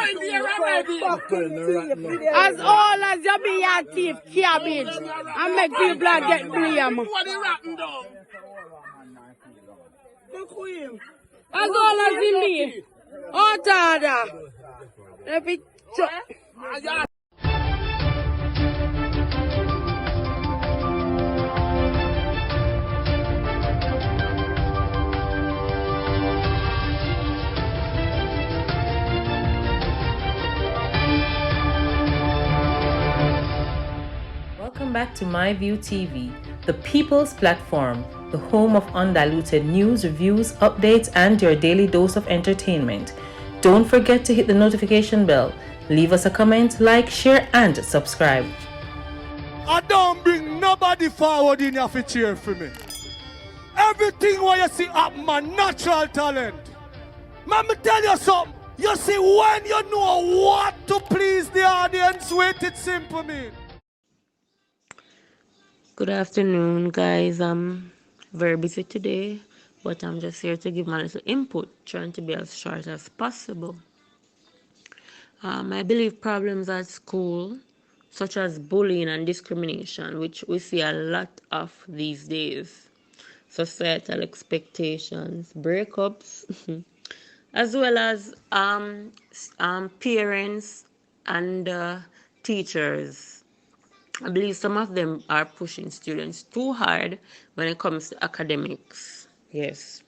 As old as you be a thief cabbage and make people get blame. As old as him be. Oh, Tada. Let me Welcome back to MyView TV, the people's platform, the home of undiluted news, reviews, updates, and your daily dose of entertainment. Don't forget to hit the notification bell, leave us a comment, like, share, and subscribe. I don't bring nobody forward in your cheer for me. Everything what you see up my natural talent. Man, me tell you something. You see, when you know what to please the audience with, it's simple, man. Good afternoon, guys. I'm very busy today, but I'm just here to give my little input, trying to be as short as possible. I believe problems at school, such as bullying and discrimination, which we see a lot of these days, societal expectations, breakups, as well as parents and teachers. I believe some of them are pushing students too hard when it comes to academics. Yes.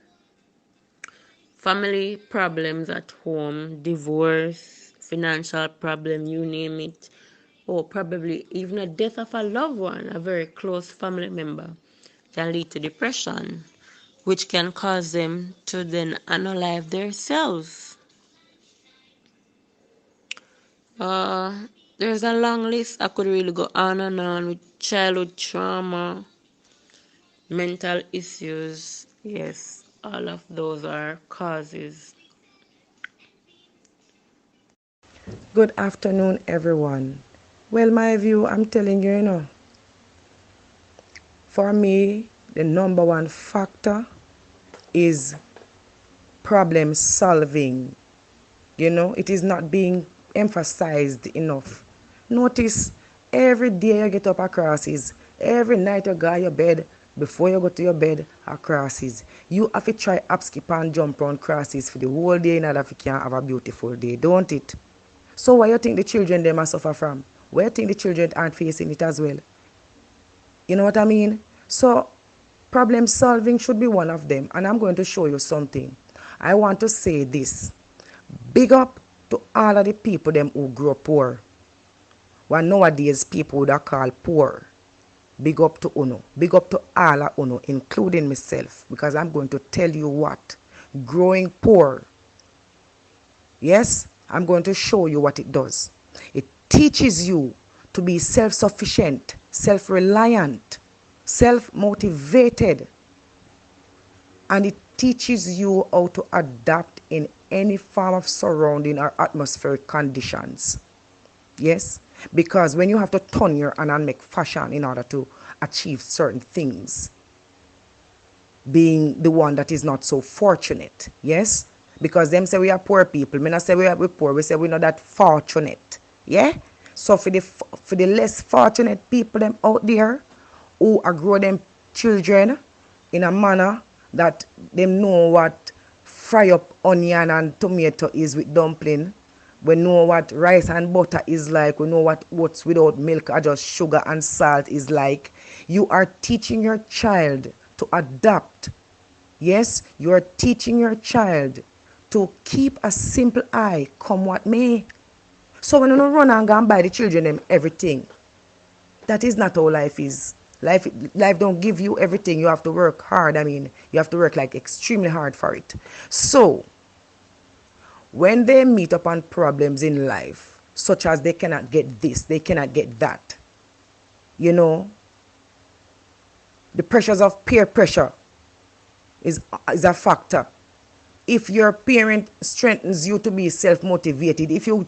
Family problems at home, divorce, financial problem, you name it. Or probably even a death of a loved one, a very close family member, can lead to depression, which can cause them to then unalive themselves. There's a long list. I could really go on and on with childhood trauma, mental issues. Yes, all of those are causes. Good afternoon, everyone. Well, my view, I'm telling you, for me, the number one factor is problem solving. It is not being emphasized enough. Notice every day you get up a crisis, every night you go to your bed, before you go to your bed, a crisis. You have to try up, skip and jump around crisis for the whole day in order if you can have a beautiful day, don't it? So why you think the children they must suffer from? Why you think the children aren't facing it as well? You know what I mean? So problem solving should be one of them, and I'm going to show you something. I want to say this. Big up to all of the people them who grow poor. Well, nowadays people would call poor. Big up to Uno. Big up to all of Uno, including myself, because I'm going to tell you what. Growing poor. Yes, I'm going to show you what it does. It teaches you to be self-sufficient, self-reliant, self-motivated. And it teaches you how to adapt in any form of surrounding or atmospheric conditions. Yes, because when you have to turn your hand and make fashion in order to achieve certain things, being the one that is not so fortunate, yes, because them say we are poor people. Me not say we are poor. We say we're not that fortunate. Yeah. So for the less fortunate people them out there who are grow them children in a manner that them know what fry up onion and tomato is with dumpling. We know what rice and butter is like. We know what oats without milk or just sugar and salt is like. You are teaching your child to adapt. Yes, you are teaching your child to keep a simple eye, come what may. So when you don't run and go and buy the children them everything, that is not how life is. Life don't give you everything. You have to work hard. I mean, you have to work like extremely hard for it. So when they meet upon problems in life, such as they cannot get this, they cannot get that, the pressures of peer pressure is a factor. If your parent strengthens you to be self-motivated, if you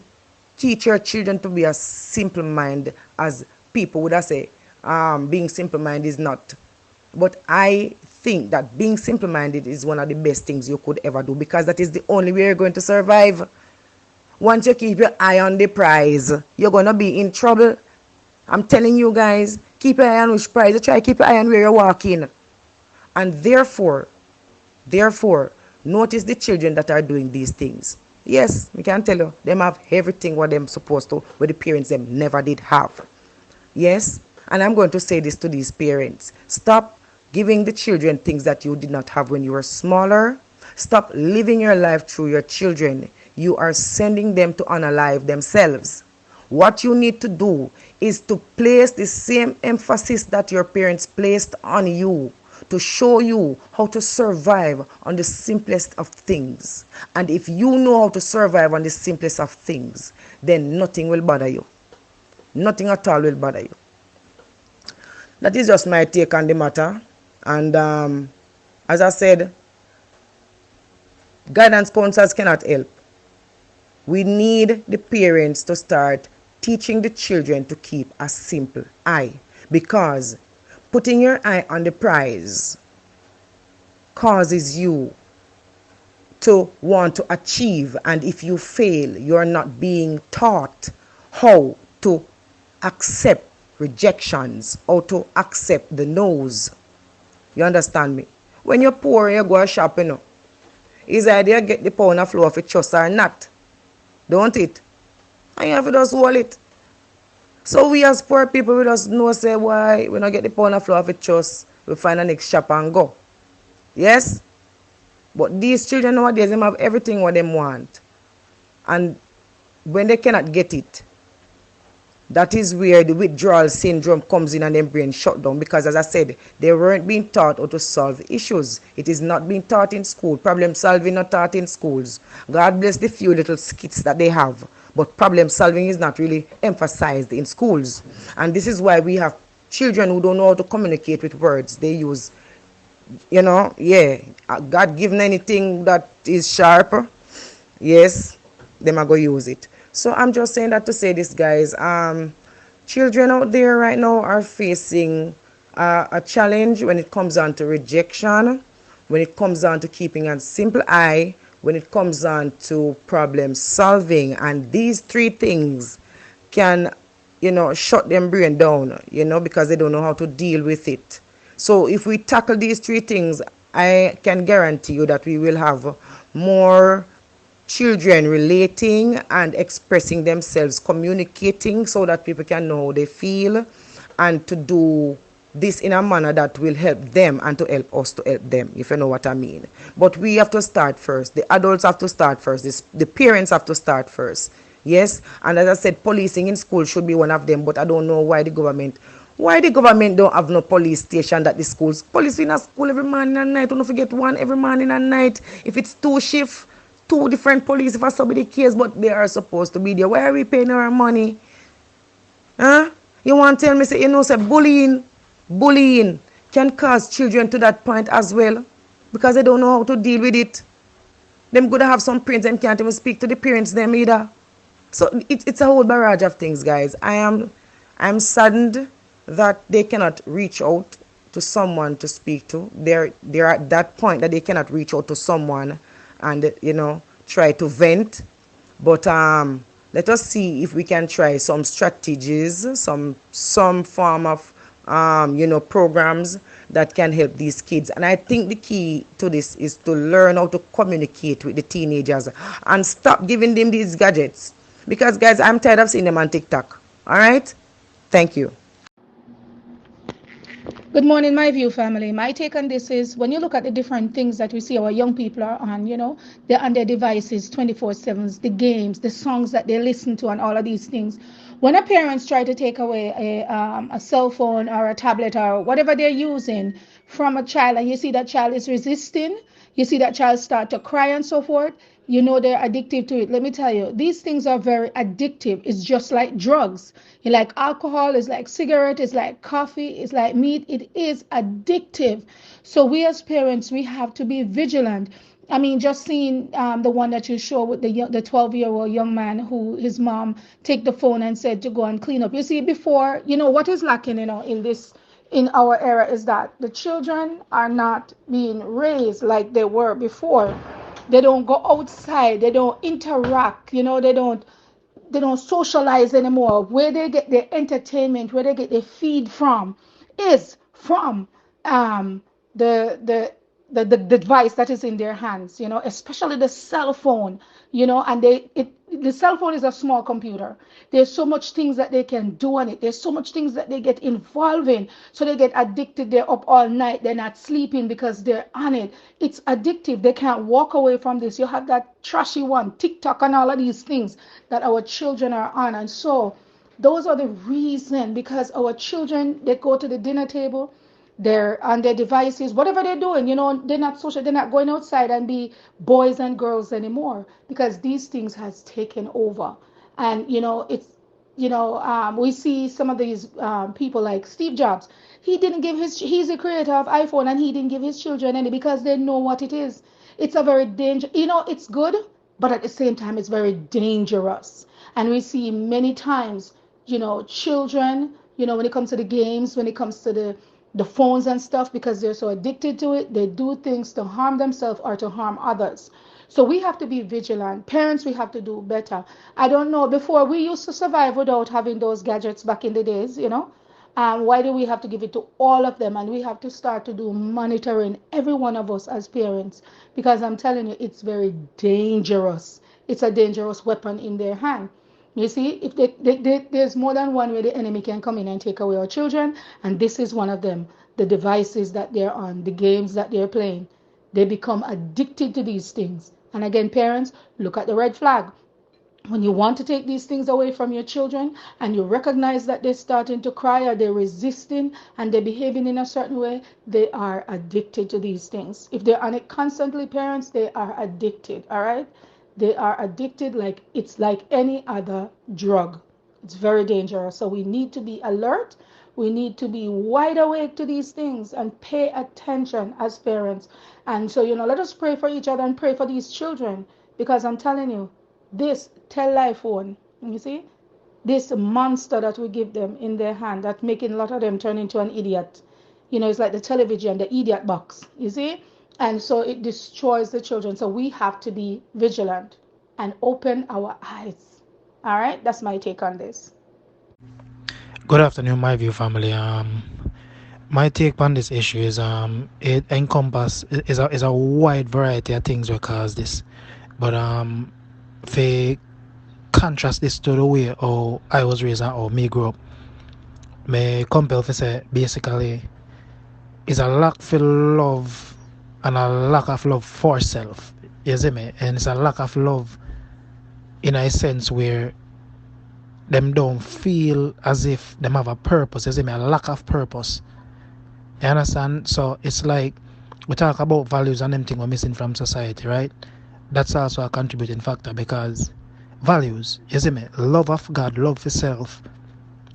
teach your children to be a simple mind, as people would say, being simple-minded is not. But I think that being simple-minded is one of the best things you could ever do, because that is the only way you're going to survive. Once you keep your eye on the prize, you're going to be in trouble. I'm telling you guys, keep your eye on which prize. You try to keep your eye on where you're walking. And therefore, notice the children that are doing these things. Yes, we can tell you, them have everything what them supposed to, what the parents them never did have. Yes, and I'm going to say this to these parents. Stop giving the children things that you did not have when you were smaller. Stop living your life through your children. You are sending them to unalive themselves. What you need to do is to place the same emphasis that your parents placed on you, to show you how to survive on the simplest of things. And if you know how to survive on the simplest of things, then nothing will bother you. Nothing at all will bother you. That is just my take on the matter. And as I said, guidance counselors cannot help. We need the parents to start teaching the children to keep a simple eye, because putting your eye on the prize causes you to want to achieve, and if you fail, you're not being taught how to accept rejections, how to accept the no's. You understand me? When you're poor, you go shopping, you know, it's either you get the pound of flour of a trust or not, don't it? And you have to just hold it. So we as poor people, we just know, say, why we don't get the pound of flour of a trust, we find the next shop and go. Yes? But these children nowadays, they have everything what they want. And when they cannot get it, that is where the withdrawal syndrome comes in and their brain shut down. Because as I said, they weren't being taught how to solve issues. It is not being taught in school. Problem solving not taught in schools. God bless the few little skits that they have. But problem solving is not really emphasized in schools. And this is why we have children who don't know how to communicate with words. They use, you know, God given anything that is sharp, yes, they might go use it. So I'm just saying that to say this, guys. Children out there right now are facing a challenge when it comes on to rejection, when it comes on to keeping a simple eye, when it comes on to problem solving. And these three things can, you know, shut them brain down, you know, because they don't know how to deal with it. So if we tackle these three things, I can guarantee you that we will have more children relating and expressing themselves, communicating, so that people can know how they feel, and to do this in a manner that will help them and to help us to help them, if you know what I mean. But we have to start first. The adults have to start first. The parents have to start first. Yes, and as I said, policing in school should be one of them, but I don't know why the government don't have no police station that the schools. Police in a school every morning and night. Don't forget one every morning and night. If it's two shifts, two different police for somebody case, but they are supposed to be there. Why are we paying our money? Huh? You want to tell me, say, you know, say bullying can cause children to that point as well, because they don't know how to deal with it. Them gonna have some parents, them can't even speak to the parents them either. So it's a whole barrage of things, guys. I'm saddened that they cannot reach out to someone to speak to. They're at that point that they cannot reach out to someone and, you know, try to vent. But let us see if we can try some strategies, some form of you know, programs that can help these kids. And I think the key to this is to learn how to communicate with the teenagers and stop giving them these gadgets, because guys, I'm tired of seeing them on TikTok. All right, thank you. Good morning, my view family. My take on this is, when you look at the different things that we see our young people are on, you know, they're on their devices 24/7, the games, the songs that they listen to, and all of these things. When a parents try to take away a cell phone or a tablet or whatever they're using from a child, and you see that child is resisting, you see that child start to cry and so forth, you know they're addicted to it. Let me tell you, these things are very addictive. It's just like drugs. You like alcohol, it's like cigarette, it's like coffee, it's like meat. It is addictive. So we as parents, we have to be vigilant. I mean, just seeing the one that you show with the 12-year-old young man who his mom take the phone and said to go and clean up. You see, before, you know, what is lacking, you know, in our era is that the children are not being raised like they were before. They don't go outside. They don't interact. They don't socialize anymore. Where they get their entertainment, where they get their feed from, is from um, the, the the device that is in their hands. Especially the cell phone. And the cell phone is a small computer. There's so much things that they can do on it. There's so much things that they get involved in. So they get addicted. They're up all night. They're not sleeping because they're on it. It's addictive. They can't walk away from this. You have that trashy one, TikTok and all of these things that our children are on. And so those are the reason, because our children, they go to the dinner table, they're on their devices, whatever they're doing, they're not social, they're not going outside and be boys and girls anymore, because these things has taken over. And we see some of these people like Steve Jobs. He's the creator of iPhone, and he didn't give his children any, because they know what it is. It's a very it's good, but at the same time it's very dangerous. And we see many times, children, when it comes to the games, when it comes to the phones and stuff, because they're so addicted to it, they do things to harm themselves or to harm others. So we have to be vigilant. Parents, we have to do better. I don't know, before we used to survive without having those gadgets back in the days. Why do we have to give it to all of them? And we have to start to do monitoring, every one of us as parents, because I'm telling you, it's very dangerous. It's a dangerous weapon in their hand. You see, if there's more than one way the enemy can come in and take away our children, and this is one of them. The devices that they're on, the games that they're playing, they become addicted to these things. And again, parents, look at the red flag. When you want to take these things away from your children, and you recognize that they're starting to cry, or they're resisting, and they're behaving in a certain way, they are addicted to these things. If they're on it constantly, parents, they are addicted. All right. They are addicted, like it's like any other drug. It's very dangerous. So we need to be alert. We need to be wide awake to these things and pay attention as parents. And so, let us pray for each other and pray for these children, because I'm telling you, this tell life phone, you see, this monster that we give them in their hand, that making a lot of them turn into an idiot. It's like the television, the idiot box, you see. And so it destroys the children. So we have to be vigilant and open our eyes. All right, that's my take on this. Good afternoon, my view family. My take on this issue is it encompasses a wide variety of things that cause this. But if I contrast this to the way how I was raised and how me grew up, me compel to say basically is a lack for love, and a lack of love for self. You see me? And it's a lack of love in a sense where them don't feel as if them have a purpose. You see me? A lack of purpose. You understand? So it's like we talk about values and them things we're missing from society, right? That's also a contributing factor, because values, you see me? Love of God, love for self,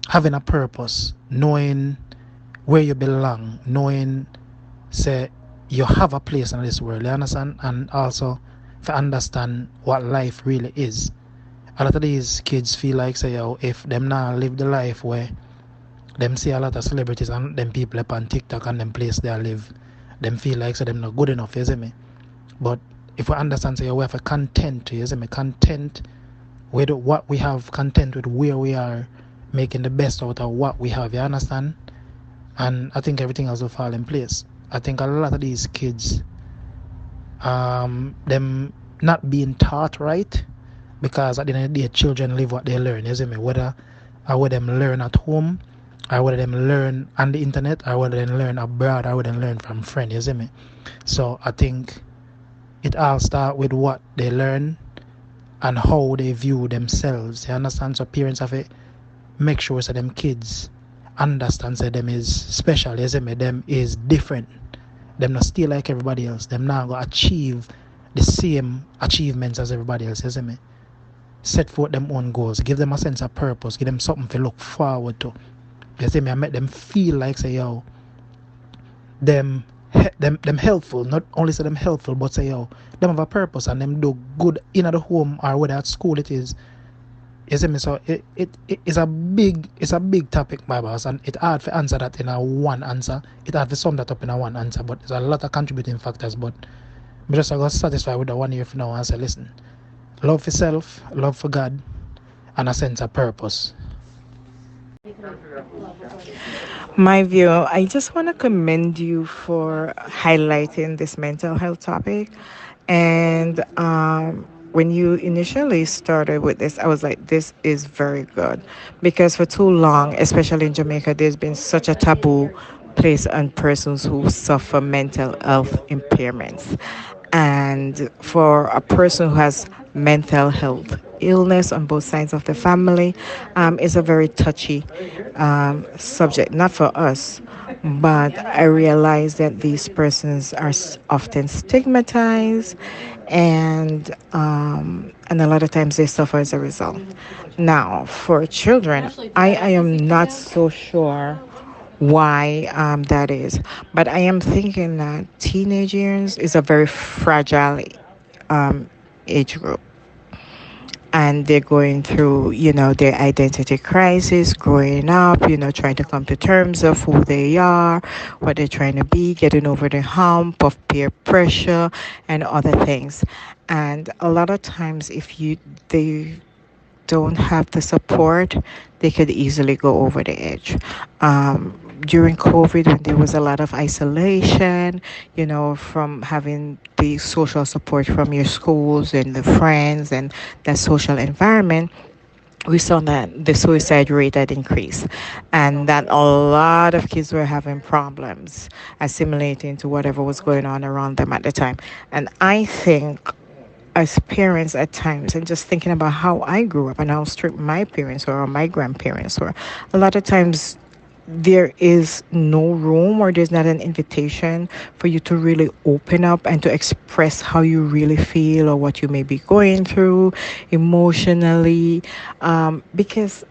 having a purpose, knowing where you belong, knowing, say, you have a place in this world, you understand? And also to understand what life really is. A lot of these kids feel like, say, if them now live the life where them see a lot of celebrities and them people up on TikTok and them place they live, them feel like, say, them not good enough, you see me? But if we understand, say, we have a content, you see me? Content with what we have, content with where we are, making the best out of what we have, you understand? And I think everything else will fall in place. I think a lot of these kids, them not being taught right, because at the end of the day, children live what they learn, you see me? Whether them learn at home, or whether them learn on the internet, or whether them learn abroad, or whether them learn from friends, you see me? So I think it all starts with what they learn and how they view themselves, you understand? So parents have to make sure that them kids understand that them is special, you see me? Them is different. Them not still like everybody else. Them not going to achieve the same achievements as everybody else, you see me? Set forth them own goals. Give them a sense of purpose. Give them something to look forward to. You see me? I make them feel like, say, them helpful. Not only say them helpful, but say, them have a purpose and them do good in the home or whether at school it is. You see me? So it is a big topic, my boss, and it's hard to answer that in a one answer. It's hard to sum that up in a one answer, but there's a lot of contributing factors. But I just I got satisfied with the one year for now and say, listen, love for self, love for God, and a sense of purpose. My view, I just want to commend you for highlighting this mental health topic. And when you initially started with this, I was like, this is very good. Because for too long, especially in Jamaica, there's been such a taboo placed on persons who suffer mental health impairments. And for a person who has mental health illness on both sides of the family, is a very touchy subject, not for us, but I realize that these persons are often stigmatized, and a lot of times they suffer as a result. Now, for children, I am not so sure why that is, but I am thinking that teenage years is a very fragile um, age group, and they're going through, their identity crisis, growing up, trying to come to terms of who they are, what they're trying to be, getting over the hump of peer pressure and other things. And a lot of times, if they don't have the support, they could easily go over the edge. During COVID, when there was a lot of isolation, from having the social support from your schools and the friends and that social environment, we saw that the suicide rate had increased, and that a lot of kids were having problems assimilating to whatever was going on around them at the time. And I think as parents at times, and just thinking about how I grew up and how strict my parents were or my grandparents were, a lot of times there is no room, or there's not an invitation for you to really open up and to express how you really feel or what you may be going through emotionally, because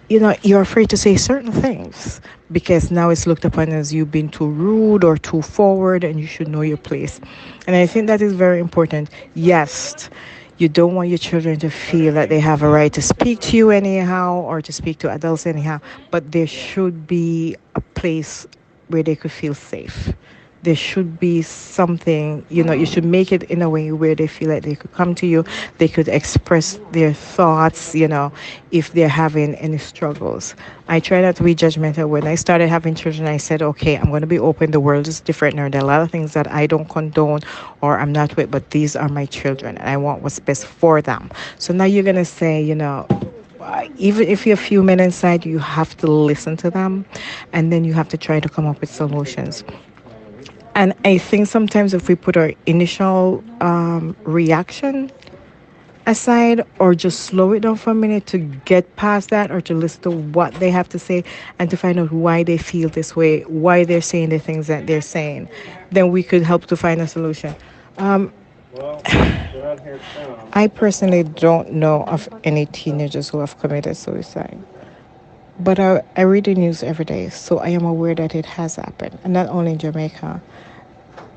you're afraid to say certain things because now it's looked upon as you being too rude or too forward, and you should know your place. And I think that is very important. Yes, you don't want your children to feel that they have a right to speak to you anyhow or to speak to adults anyhow, but there should be a place where they could feel safe. There should be something, you should make it in a way where they feel like they could come to you, they could express their thoughts, if they're having any struggles. I try not to be judgmental. When I started having children, I said, okay, I'm going to be open. The world is different now. There are a lot of things that I don't condone or I'm not with, but these are my children and I want what's best for them. So now you're going to say, even if you're fuming inside, you have to listen to them, and then you have to try to come up with solutions. And I think sometimes if we put our initial reaction aside, or just slow it down for a minute to get past that, or to listen to what they have to say and to find out why they feel this way, why they're saying the things that they're saying, then we could help to find a solution. I personally don't know of any teenagers who have committed suicide. But I read the news every day, so I am aware that it has happened. And not only in Jamaica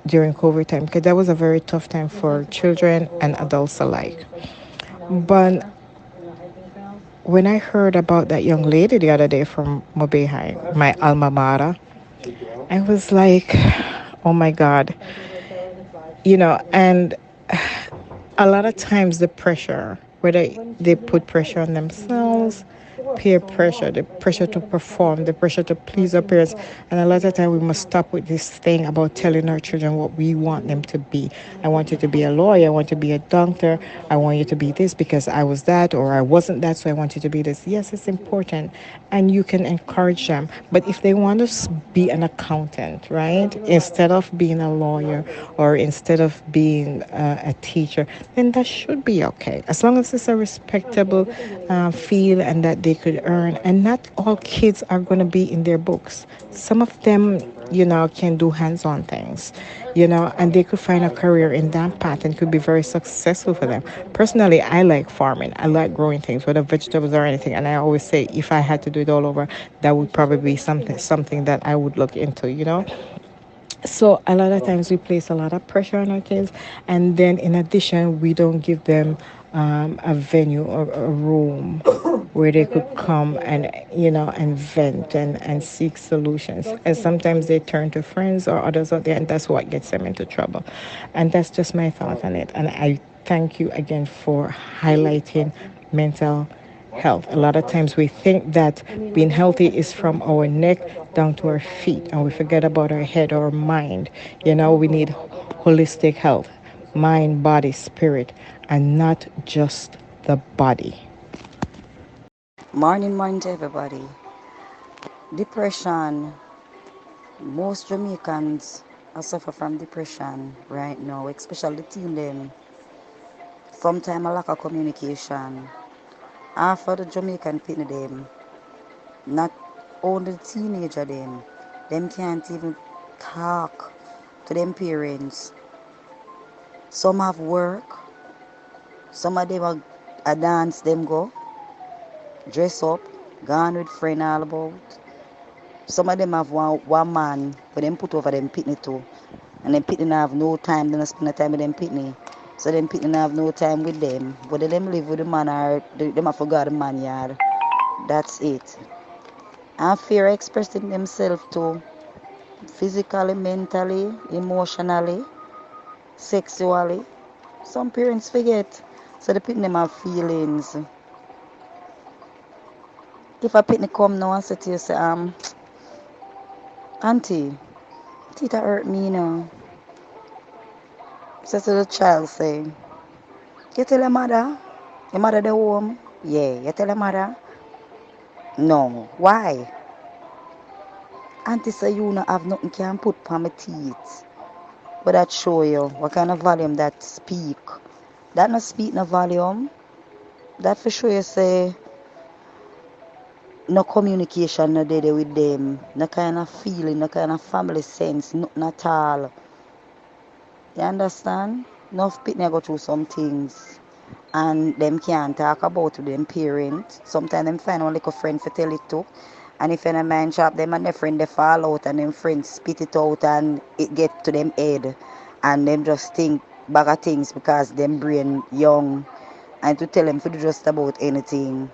during COVID time, because that was a very tough time for children and adults alike. But when I heard about that young lady the other day from Mobile High, my alma mater, I was like, oh my God. And a lot of times the pressure, whether they put pressure on themselves, peer pressure, the pressure to perform, the pressure to please our parents. And a lot of time we must stop with this thing about telling our children what we want them to be. I want you to be a lawyer, I want you to be a doctor, I want you to be this because I was that or I wasn't that, so I want you to be this. Yes, it's important, and you can encourage them. But if they want to be an accountant, right, instead of being a lawyer or instead of being a teacher, then that should be okay, as long as it's a respectable field and that they could earn. And not all kids are going to be in their books. Some of them, can do hands-on things, and they could find a career in that path and could be very successful for them. Personally, I like farming. I like growing things, whether vegetables or anything. And I always say, if I had to do it all over, that would probably be something that I would look into. So a lot of times we place a lot of pressure on our kids, and then in addition, we don't give them a venue or a room where they could come and, and vent and seek solutions. And sometimes they turn to friends or others out there, and that's what gets them into trouble. And that's just my thought on it. And I thank you again for highlighting mental health. A lot of times we think that being healthy is from our neck down to our feet, and we forget about our head or mind. We need holistic health, mind, body, spirit, and not just the body. Morning to everybody. Depression. Most Jamaicans are suffer from depression right now, especially the teen them. Sometimes a lack of communication. Half of the Jamaican people them, not only the teenager them can't even talk to them parents. Some have work, some of them are dance them go, dress up, gone with friend all about. Some of them have one man, but them put over them pitney too. And them pitney have no time, they don't spend the time with them pitney. So them pitney have no time with them. Whether them live with the man or them have forgot the man yard. That's it. And fear expressing themselves too. Physically, mentally, emotionally, sexually. Some parents forget. So the pitney have feelings. If a pitney come now and say to you, say, Auntie, Tita hurt me now. So to the child say, you tell your mother? Your mother the home? Yeah, you tell your mother? No. Why? Auntie say you no have nothing can put on my teeth. But that show you what kind of volume that speak. That not speak no volume. That for sure you say no communication no there with them, no kind of feeling, no kind of family sense, nothing at all. You understand? Enough people go through some things and them can't talk about to them parents. Sometimes them find one little friend to tell it to. And if any mind shop them and their friend they fall out and them friends spit it out and it get to them head and them just think back at things because them brain young and to tell them to do just about anything.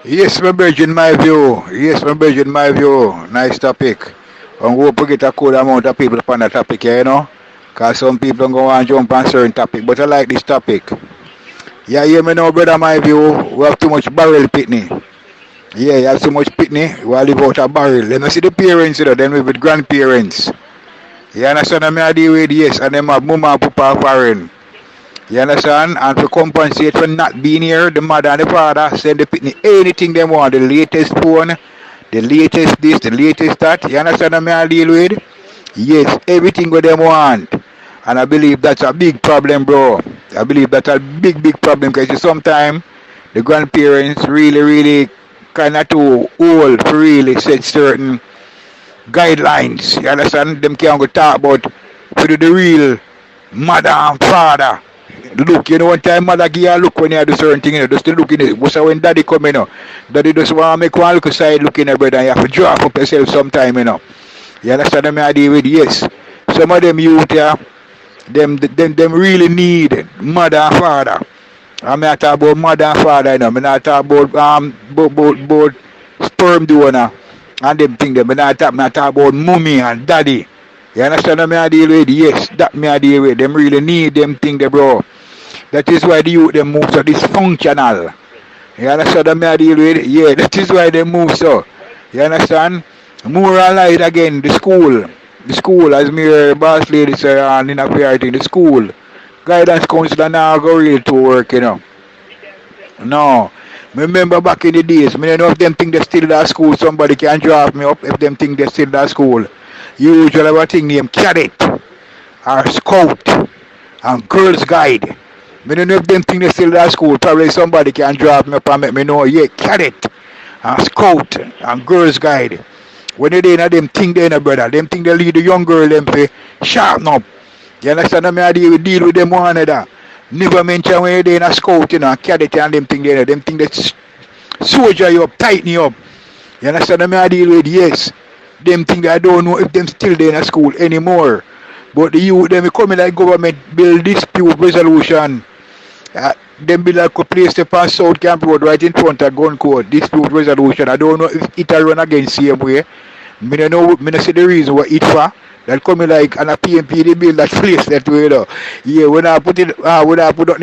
Yes, my brethren, my view. Yes, my brethren, my view. Nice topic. And we hope we get a good amount of people upon the topic here, Because some people don't go and jump on certain topic. But I like this topic. Yeah, hear me now, brother, my view. We have too much barrel pitney. Yeah, you have too much pitney. We live out a barrel. Then I see the parents, then we with grandparents. You understand what I deal with? Yes, and them have mama and papa foreign. You understand? And to compensate for not being here, the mother and the father send the pitney anything they want. The latest phone, the latest this, the latest that. You understand what I deal with? Yes, everything what they want. And I believe that's a big problem, bro. I believe that's a big problem because sometimes the grandparents really kind of too old to really set certain guidelines. You understand? Them can't go talk about for the real mother and father. Look, one time mother give you a look when you do certain thing, just to look in it. But when daddy come, daddy just want to make one look side looking at brother and you have to draw up yourself sometime, You understand what I deal with? Yes. Some of them youth here, them really need mother and father. I'm not talking about mother and father, I'm not talking about sperm donor and them things. I'm not talking about mommy and daddy. You understand what I deal with? Yes, that me I deal with. Them really need them things, bro. That is why the youth them move so dysfunctional. You understand what I deal with? Yeah, that is why they move so. You understand? More light again, the school. The school, as me boss lady say in a fair thing, the school. Guidance counselor now go real to work, No. Me remember back in the days, me don't know if them think they still at school, somebody can draft me up if them think they still at school. Usually have a thing named cadet or scout and girls guide. Me don't know if them think they still at school, probably somebody can draft me up and make me know, yeah, cadet and scout and girls guide. When they in them think they brother, them think they lead the young girl them for sharpen up. You understand what I deal with them one another. Never mention when you're in a scout, cadet and them think them think they soldier you up, tighten you up. You understand what I deal with? Yes. Them think I don't know if them still there in a school anymore. But the youth them coming like government bill dispute resolution. them build like a place to pass South Camp Road right in front of Gun Court. Dispute resolution. I don't know if it will run again same way. Me don't know. Me don't see the reason what it for. That coming like and a PMP they build that place that way, you know. Yeah, when I put it, when I put it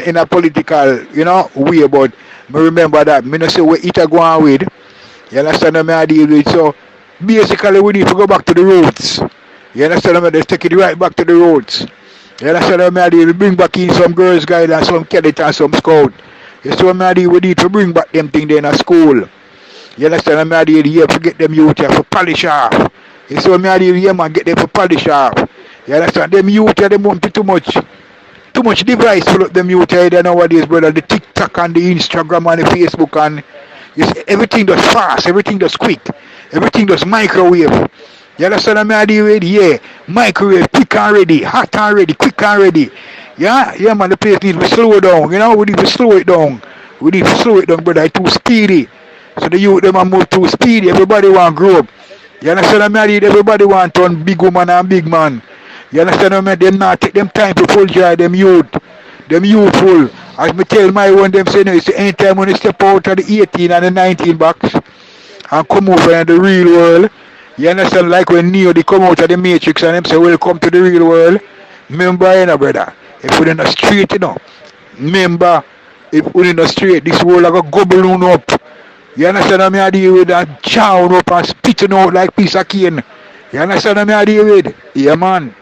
in a political, you know, way, but me remember that. Me don't say what it a go on with. You understand what I deal with? So basically we need to go back to the roots. You understand what I just take it right back to the roots. You understand what I deal? We bring back in some girls guide and some cadet and some scout. You see what I deal? We need to bring back them things there in a school. You understand what I deal? Here to get them youth here for polish off. You see what I deal? Here man get them for polish off. You understand? Them youth here them want too much device full of them youth here nowadays, brother. The TikTok and the Instagram and the Facebook and you see, everything does fast, everything does quick, everything does microwave. You understand what I deal with? Yeah, microwave, quick and ready, hot and ready, quick and ready. Yeah, man, the place needs to slow down. You know, we need to slow it down. We need to slow it down, brother. It's too speedy. So the youth them are move too speedy. Everybody want to grow up. You understand what I mean? Everybody want to turn big woman and big man. You understand what I mean? Them not take them time to full joy, them youth. Them youthful. As me tell my one them say no, it's anytime when you step out of the 18 and the 19 box and come over in the real world. You understand like when Neo they come out of the matrix and them say welcome to the real world. Remember you know brother. If we're in the street, you know. Remember if we're in the street, this world like a gobble up. You understand what I deal with that chow up and spitting out like piece of cane. You understand what I deal with? Yeah man.